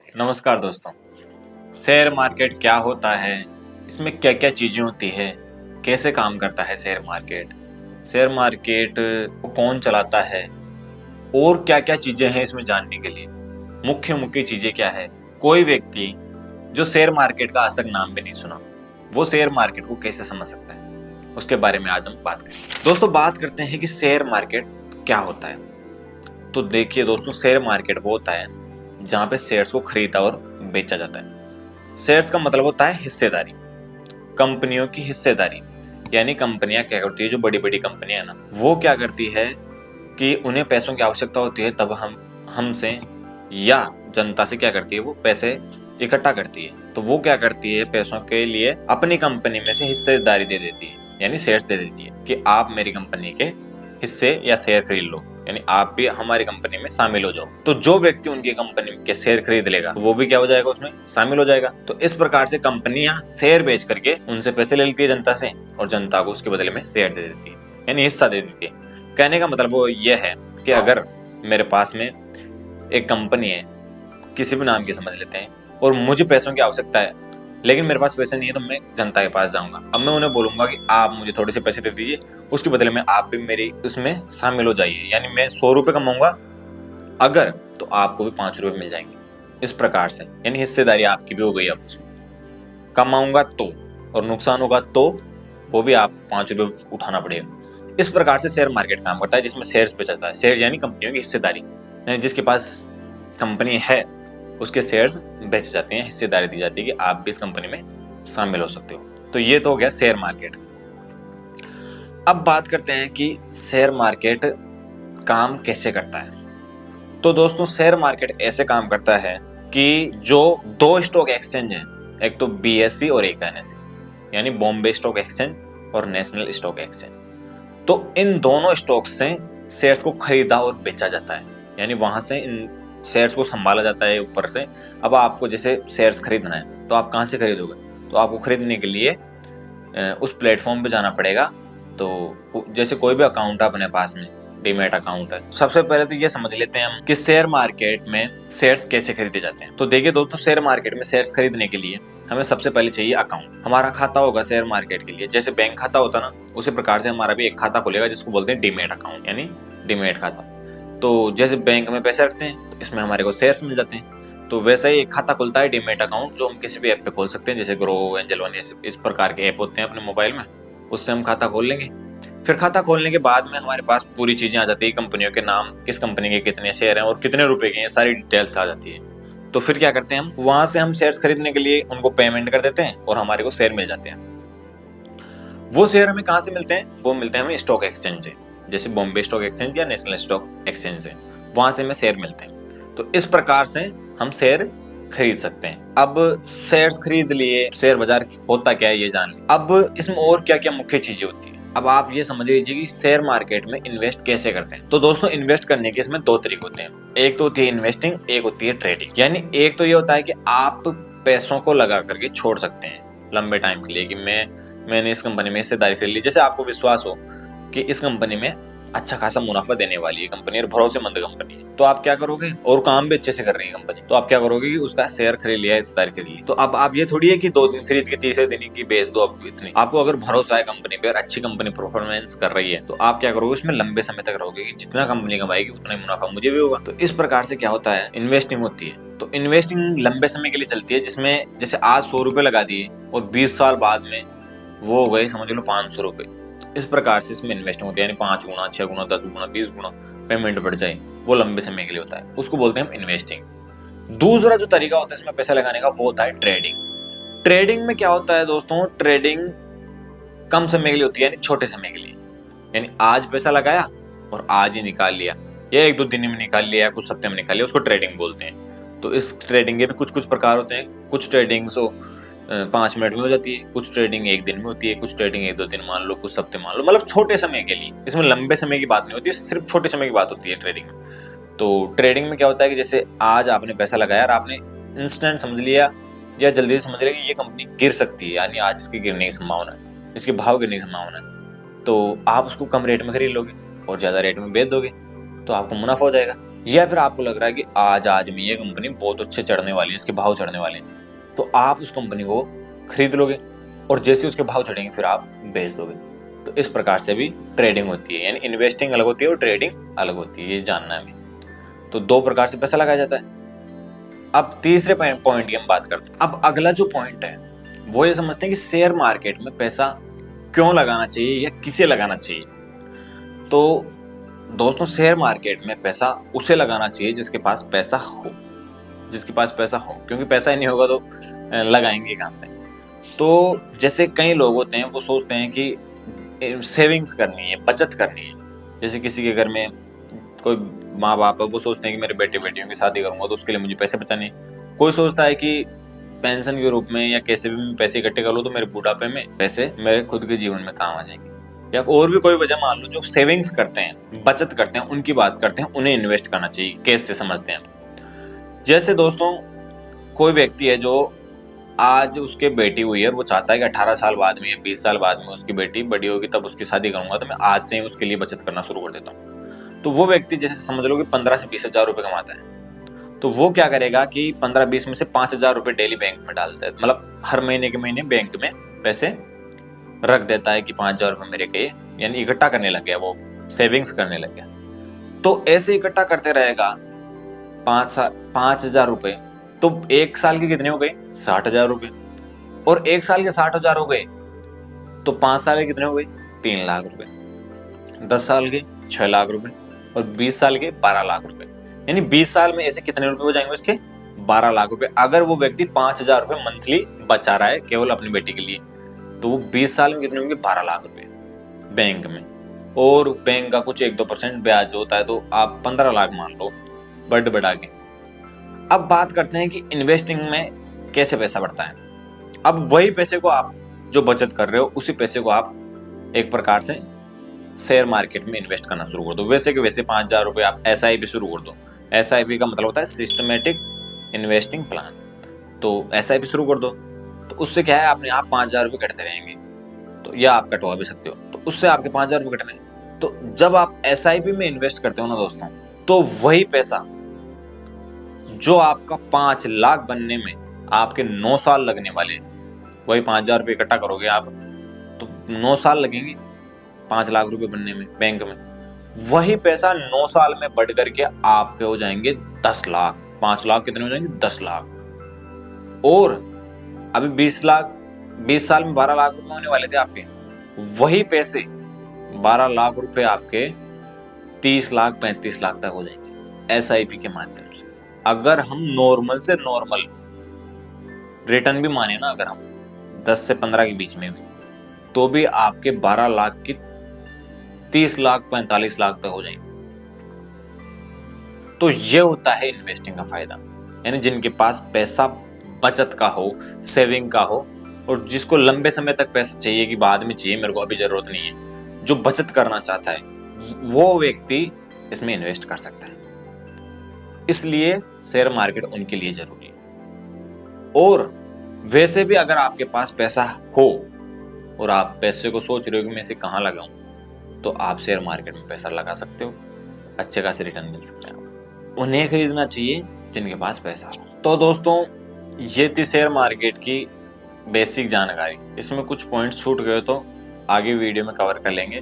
नमस्कार दोस्तों। Share market क्या होता है, इसमें क्या क्या चीज़ें होती है, कैसे काम करता है शेयर मार्केट को कौन चलाता है और क्या क्या चीज़ें हैं इसमें जानने के लिए मुख्य मुख्य चीज़ें क्या है। कोई व्यक्ति जो शेयर मार्केट का आज तक नाम भी नहीं सुना, वो शेयर मार्केट को कैसे समझ सकता है, उसके बारे में आज हम बात करेंगे। दोस्तों बात करते हैं कि शेयर मार्केट क्या होता है। तो देखिए दोस्तों, शेयर मार्केट वो होता है जहाँ पे शेयर्स को खरीदा और बेचा जाता है। शेयर्स का मतलब होता है हिस्सेदारी, कंपनियों की हिस्सेदारी। यानी कंपनियां क्या करती है, जो बड़ी बड़ी कंपनियां है ना, वो क्या करती है कि उन्हें पैसों की आवश्यकता होती है, तब हमसे या जनता से क्या करती है, वो पैसे इकट्ठा करती है। तो वो क्या करती है, पैसों के लिए अपनी कंपनी में से हिस्सेदारी दे देती है, यानी शेयर्स दे देती है कि आप मेरी कंपनी के हिस्से या शेयर खरीद लो, यानी आप भी हमारी कंपनी में शामिल हो जाओ। तो जो व्यक्ति उनकी कंपनी के शेयर खरीद लेगा वो भी क्या हो जाएगा, उसमें शामिल हो जाएगा। तो इस प्रकार से कंपनियां शेयर बेच करके उनसे पैसे ले लेती है जनता से, और जनता को उसके बदले में शेयर दे देती है, यानी हिस्सा दे देती है। कहने का मतलब वो ये है कि अगर मेरे पास में एक कंपनी है, किसी भी नाम की समझ लेते हैं, और मुझे पैसों की आवश्यकता है, लेकिन मेरे पास पैसे नहीं है, तो मैं जनता के पास जाऊंगा। अब मैं उन्हें बोलूंगा कि आप मुझे थोड़े से पैसे दे दीजिए, उसके बदले में आप भी मेरी उसमें शामिल हो जाइए। यानी मैं 100 रुपये कमाऊंगा अगर, तो आपको भी 5 रुपये मिल जाएंगे। इस प्रकार से यानी हिस्सेदारी आपकी भी हो गई। अब कमाऊंगा तो, और नुकसान होगा तो वो भी आप 5 रुपये उठाना पड़ेगा। इस प्रकार से शेयर मार्केट काम करता है, जिसमें शेयर्स पे चलता है। शेयर यानी कंपनियों की हिस्सेदारी, यानी जिसके पास कंपनी है उसके शेयर्स बेचे जाते हैं, हिस्सेदारी दी जाती है कि आप भी इस कंपनी में शामिल हो सकते हो। तो ये तो हो गया शेयर मार्केट। अब बात करते हैं कि शेयर मार्केट काम कैसे करता है। तो दोस्तों शेयर मार्केट ऐसे काम करता है कि जो दो स्टॉक एक्सचेंज है, एक तो बीएसई और एक एनएसई, यानी बॉम्बे स्टॉक एक्सचेंज और नेशनल स्टॉक एक्सचेंज। तो इन दोनों स्टॉक से शेयर्स को खरीदा और बेचा जाता है, यानी वहां से इन शेयर्स को संभाला जाता है ऊपर से। अब आपको जैसे शेयर्स खरीदना है तो आप कहाँ से खरीदोगे, तो आपको खरीदने के लिए उस प्लेटफॉर्म पे जाना पड़ेगा। तो जैसे कोई भी अकाउंट है अपने पास में, डीमैट अकाउंट है, सबसे पहले तो ये समझ लेते हैं हम कि शेयर मार्केट में शेयर्स कैसे खरीदे जाते हैं। तो देखिए दोस्तों, शेयर मार्केट में शेयर्स खरीदने के लिए हमें सबसे पहले चाहिए अकाउंट। हमारा खाता होगा शेयर मार्केट के लिए, जैसे बैंक खाता होता ना, उसी प्रकार से हमारा भी एक खाता खुलेगा जिसको बोलते हैं डीमैट अकाउंट, यानी डीमैट खाता। तो जैसे बैंक में पैसे रखते हैं तो इसमें हमारे को शेयर्स मिल जाते हैं। तो वैसे ही एक खाता खुलता है डीमैट अकाउंट, जो हम किसी भी ऐप पे खोल सकते हैं, जैसे ग्रो, एंजल वन, इस प्रकार के ऐप होते हैं अपने मोबाइल में, उससे हम खाता खोल लेंगे। फिर खाता खोलने के बाद में हमारे पास पूरी चीजें आ जाती है, कंपनियों के नाम, किस कंपनी के कितने शेयर हैं और कितने रुपए के हैं, सारी डिटेल्स आ जाती है। तो फिर क्या करते हैं, हम वहां से हम शेयर्स खरीदने के लिए उनको पेमेंट कर देते हैं और हमारे को शेयर मिल जाते हैं। वो शेयर हमें कहाँ से मिलते हैं, वो मिलते हैं हमें स्टॉक एक्सचेंज से, जैसे बॉम्बे स्टॉक एक्सचेंज या नेशनल स्टॉक एक्सचेंज से, वहां से हमें शेयर मिलते हैं। तो इस प्रकार से हम शेयर खरीद सकते हैं। अब शेयर्स खरीद लिए, शेयर बाजार होता क्या है ये जान लिया। अब इसमें और क्या क्या मुख्य चीजें होती है। अब आप ये समझ लीजिए कि शेयर मार्केट में इन्वेस्ट कैसे करते हैं। तो दोस्तों इन्वेस्ट करने के इसमें दो तरीके होते हैं, एक तो होती है इन्वेस्टिंग, एक होती है ट्रेडिंग। यानी एक तो ये होता है कि आप पैसों को लगा करके छोड़ सकते हैं लंबे टाइम के लिए, कि मैंने इस कंपनी में हिस्सेदारी खरीद ली, जैसे आपको विश्वास हो कि इस कंपनी में अच्छा खासा मुनाफा देने वाली है कंपनी और भरोसेमंद कंपनी है, तो आप क्या करोगे, और काम भी अच्छे से कर रही है कंपनी, तो आप क्या करोगे कि उसका शेयर खरीद लिया, हिस्सेदारी खरीद ली। तो अब आप ये थोड़ी है कि 2 दिन खरीद के तीसरे दिन की बेच दो। अब इतनी आपको अगर भरोसा है कंपनी पे और अच्छी कंपनी परफॉर्मेंस कर रही है, तो आप क्या करोगे, उसमें लंबे समय तक रहोगे कि जितना कंपनी कमाएगी उतना ही मुनाफा मुझे भी होगा। तो इस प्रकार से क्या होता है, इन्वेस्टिंग होती है। तो इन्वेस्टिंग लंबे समय के लिए चलती है, जिसमें जैसे आज 100 रुपए लगा दिए और 20 साल बाद में वो हो गए समझ लो 500 रुपए। इस प्रकार से इसमें इन्वेस्टिंग होती है, यानी 5 गुना, 6 गुना, 10 गुना, 20 गुना पेमेंट बढ़ जाए, वो लंबे समय के लिए होता है, उसको बोलते हैं हम इन्वेस्टिंग। दूसरा जो तरीका होता है इसमें पैसा लगाने का, वो होता है ट्रेडिंग। ट्रेडिंग में क्या होता है दोस्तों, ट्रेडिंग कम समय के लिए होती है, यानी छोटे समय के लिए, यानी आज पैसा लगाया और आज ही निकाल लिया, या 1-2 दिन में निकाल लिया, कुछ हफ्ते में निकाल लिया, उसको ट्रेडिंग बोलते हैं। तो इस ट्रेडिंग के भी कुछ कुछ प्रकार होते हैं। कुछ ट्रेडिंग 5 मिनट में हो जाती है, कुछ ट्रेडिंग 1 दिन में होती है, कुछ ट्रेडिंग 1-2 दिन मान लो, कुछ हफ्ते मान लो, मतलब छोटे समय के लिए। इसमें लंबे समय की बात नहीं होती है, सिर्फ छोटे समय की बात होती है ट्रेडिंग में। तो ट्रेडिंग में क्या होता है कि जैसे आज आपने पैसा लगाया और आपने इंस्टेंट समझ लिया या जल्दी से समझ लिया कि ये कंपनी गिर सकती है, यानी आज इसकी गिरने की संभावना है, इसके भाव गिरने की संभावना है, तो आप उसको कम रेट में खरीद लोगे और ज्यादा रेट में बेच दोगे, तो आपको मुनाफा हो जाएगा। या फिर आपको लग रहा है कि आज में ये कंपनी बहुत अच्छे चढ़ने वाली है, इसके भाव चढ़ने वाले हैं, तो आप उस कंपनी को खरीद लोगे और जैसे उसके भाव चढ़ेंगे फिर आप बेच दोगे। तो इस प्रकार से भी ट्रेडिंग होती है, यानी इन्वेस्टिंग अलग होती है और ट्रेडिंग अलग होती है, ये जानना है हमें। तो दो प्रकार से पैसा लगाया जाता है। अब तीसरे पॉइंट की हम बात करते हैं। अब अगला जो पॉइंट है वो ये समझते हैं कि शेयर मार्केट में पैसा क्यों लगाना चाहिए या किसे लगाना चाहिए। तो दोस्तों, शेयर मार्केट में पैसा उसे लगाना चाहिए जिसके पास पैसा हो, जिसके पास पैसा हो, क्योंकि पैसा ही नहीं होगा तो लगाएंगे कहाँ से। तो जैसे कई लोग होते हैं वो सोचते हैं कि सेविंग्स करनी है, बचत करनी है। जैसे किसी के घर में कोई माँ बाप है, वो सोचते हैं कि मेरे बेटे बेटियों की शादी करूंगा तो उसके लिए मुझे पैसे बचाने हैं। कोई सोचता है कि पेंशन के रूप में या कैसे भी मैं पैसे इकट्ठे कर लूँ तो मेरे बुढ़ापे में पैसे मेरे खुद के जीवन में काम आ जाएंगे। या और भी कोई वजह मान लो। जो सेविंग्स करते हैं, बचत करते हैं, उनकी बात करते हैं, उन्हें इन्वेस्ट करना चाहिए। कैसे समझते हैं? जैसे दोस्तों, कोई व्यक्ति है जो आज उसके बेटी हुई है और वो चाहता है कि 18 साल बाद में या 20 साल बाद में उसकी बेटी बड़ी होगी तब उसकी शादी करूंगा, तो मैं आज से ही उसके लिए बचत करना शुरू कर देता हूँ। तो वो व्यक्ति जैसे समझ लो कि 15 से 20 हजार रुपए कमाता है, तो वो क्या करेगा कि 15-20 में से 5 हजार रुपए डेली बैंक में डालता है, मतलब हर महीने के महीने बैंक में पैसे रख देता है कि 5 हजार रुपए मेरे के, यानी इकट्ठा करने लग गया, वो सेविंग्स करने लग गया। तो ऐसे इकट्ठा करते रहेगा 5 हजार रुपए, तो एक साल के कितने हो गए? 60 हजार रुपए। और एक साल के 60 हजार हो गए तो 5 साल के कितने हो गए? 3 लाख रुपए। 10 साल के 6 लाख रुपए और 20 साल के 12 लाख रुपए। यानी 20 साल में ऐसे कितने रुपए हो जाएंगे उसके? 12 लाख रुपए। अगर वो व्यक्ति 5 हजार रुपए मंथली बचा रहा है केवल अपनी बेटी के लिए, तो वो 20 साल में कितने होंगे? 12 लाख रुपए बैंक में। और बैंक का कुछ 1-2% ब्याज होता है, तो आप 15 लाख मान लो बढ़ बढ़ा के। अब बात करते हैं कि इन्वेस्टिंग में कैसे पैसा बढ़ता है। अब वही पैसे को आप जो बचत कर रहे हो, उसी पैसे को आप एक प्रकार से शेयर मार्केट में इन्वेस्ट करना शुरू कर दो। वैसे कि वैसे 5 हजार रुपए आप SIP शुरू कर दो। SIP का मतलब होता है सिस्टमेटिक इन्वेस्टिंग प्लान। तो SIP शुरू कर दो, तो उससे क्या है, अपने आप 5 हजार रुपये कटते रहेंगे। तो या आप कटवा भी सकते हो, तो उससे आपके 5 हजार रुपये कटने। तो जब आप SIP में इन्वेस्ट करते हो ना दोस्तों, तो वही पैसा जो आपका 5 लाख बनने में आपके 9 साल लगने वाले, वही 5 हजार रुपये इकट्ठा करोगे आप, तो 9 साल लगेंगे 5 लाख रुपए बनने में बैंक में। वही पैसा 9 साल में बढ़ करके आपके हो जाएंगे 10 लाख। 5 लाख कितने हो जाएंगे? 10 लाख। और अभी 20 लाख, 20 साल में 12 लाख रुपए होने वाले थे आपके। वही पैसे 12 लाख रुपए आपके 30 लाख 35 लाख तक हो जाएंगे SIP के माध्यम से। अगर हम नॉर्मल से नॉर्मल रिटर्न भी माने ना, अगर हम 10 से 15 के बीच में भी, तो भी आपके 12 लाख की 30 लाख 45 लाख तक हो जाएंगे। तो ये होता है इन्वेस्टिंग का फायदा। यानी जिनके पास पैसा बचत का हो, सेविंग का हो, और जिसको लंबे समय तक पैसा चाहिए कि बाद में चाहिए, मेरे को अभी जरूरत नहीं है, जो बचत करना चाहता है, वो व्यक्ति इसमें इन्वेस्ट कर सकता है। इसलिए शेयर मार्केट उनके लिए जरूरी है। और वैसे भी अगर आपके पास पैसा हो और आप पैसे को सोच रहे हो कि मैं इसे कहाँ लगाऊं, तो आप शेयर मार्केट में पैसा लगा सकते हो, अच्छे खासे रिटर्न मिल सकते हैं। उन्हें खरीदना चाहिए जिनके पास पैसा हो। तो दोस्तों, ये थी शेयर मार्केट की बेसिक जानकारी। इसमें कुछ पॉइंट्स छूट गए तो आगे वीडियो में कवर कर लेंगे,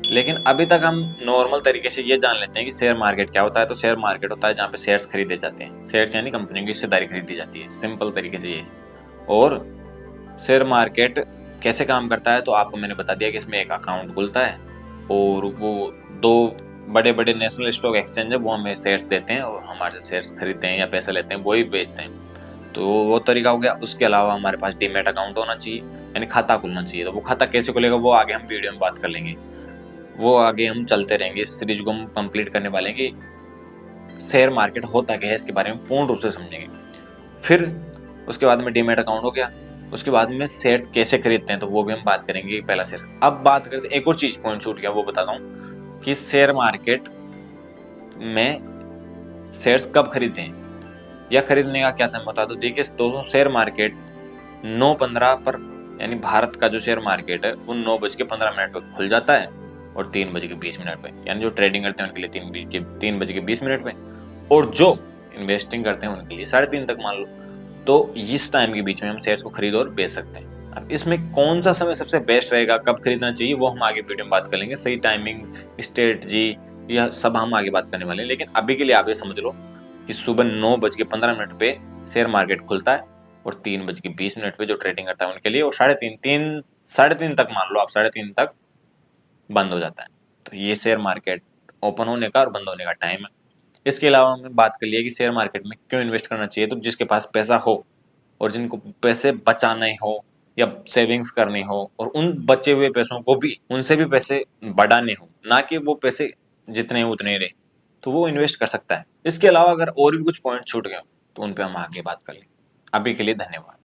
लेकिन अभी तक हम नॉर्मल तरीके से ये जान लेते हैं कि शेयर मार्केट क्या होता है। तो शेयर मार्केट होता है जहाँ पे शेयर्स खरीदे जाते हैं। शेयर्स यानी कंपनी की हिस्सेदारी खरीदी जाती है, सिंपल तरीके से ये। और शेयर मार्केट कैसे काम करता है, तो आपको मैंने बता दिया कि इसमें एक अकाउंट खुलता है और वो 2 बड़े बड़े नेशनल स्टॉक एक्सचेंज है, वो हमें शेयर्स देते हैं और हमारे शेयर्स खरीदते हैं या पैसे लेते हैं, वही बेचते हैं। तो वो तरीका हो गया। उसके अलावा हमारे पास डीमैट अकाउंट होना चाहिए, यानी खाता खुलना चाहिए। तो वो खाता कैसे खुलेगा वो आगे हम वीडियो में बात कर लेंगे, वो आगे हम चलते रहेंगे। इस सीरीज को हम कंप्लीट करने वाले हैं कि शेयर मार्केट होता क्या है, इसके बारे में पूर्ण रूप से समझेंगे। फिर उसके बाद में डीमैट अकाउंट हो गया, उसके बाद में शेयर्स कैसे खरीदते हैं तो वो भी हम बात करेंगे पहला शेयर। अब बात करते हैं, एक और चीज पॉइंट छूट गया, वो बताता हूँ कि शेयर मार्केट में शेयर्स कब खरीदते हैं या खरीदने का क्या समय होता है। तो देखिए दोस्तों, शेयर मार्केट 9:15 पर, यानी भारत का जो शेयर मार्केट है वो 9:15 पर खुल जाता है और 3:20 पे, यानी जो ट्रेडिंग करते हैं उनके लिए 3:20 पे। और जो इन्वेस्टिंग करते हैं उनके लिए 3:30 तक मान लो। तो इस टाइम के बीच में हम शेयर्स को खरीद और बेच सकते हैं। अब इसमें कौन सा समय सबसे बेस्ट रहेगा, कब खरीदना चाहिए, वो हम आगे वीडियो में बात कर लेंगे। सही टाइमिंग, स्ट्रेटजी, यह सब हम आगे बात करने वाले हैं। लेकिन अभी के लिए आप ये समझ लो कि सुबह 9:15 पे शेयर मार्केट खुलता है और 3:20 पे जो ट्रेडिंग करता है उनके लिए, और 3:30 तक मान लो आप, 3:30 तक बंद हो जाता है। तो ये शेयर मार्केट ओपन होने का और बंद होने का टाइम है। इसके अलावा हमने बात कर लिया कि शेयर मार्केट में क्यों इन्वेस्ट करना चाहिए। तो जिसके पास पैसा हो और जिनको पैसे बचाने हो या सेविंग्स करनी हो, और उन बचे हुए पैसों को भी, उनसे भी पैसे बढ़ाने हो, ना कि वो पैसे जितने उतने रहे, तो वो इन्वेस्ट कर सकता है। इसके अलावा अगर और भी कुछ पॉइंट छूट गए तो उन पे हम आगे बात कर लेंगे। अभी के लिए धन्यवाद।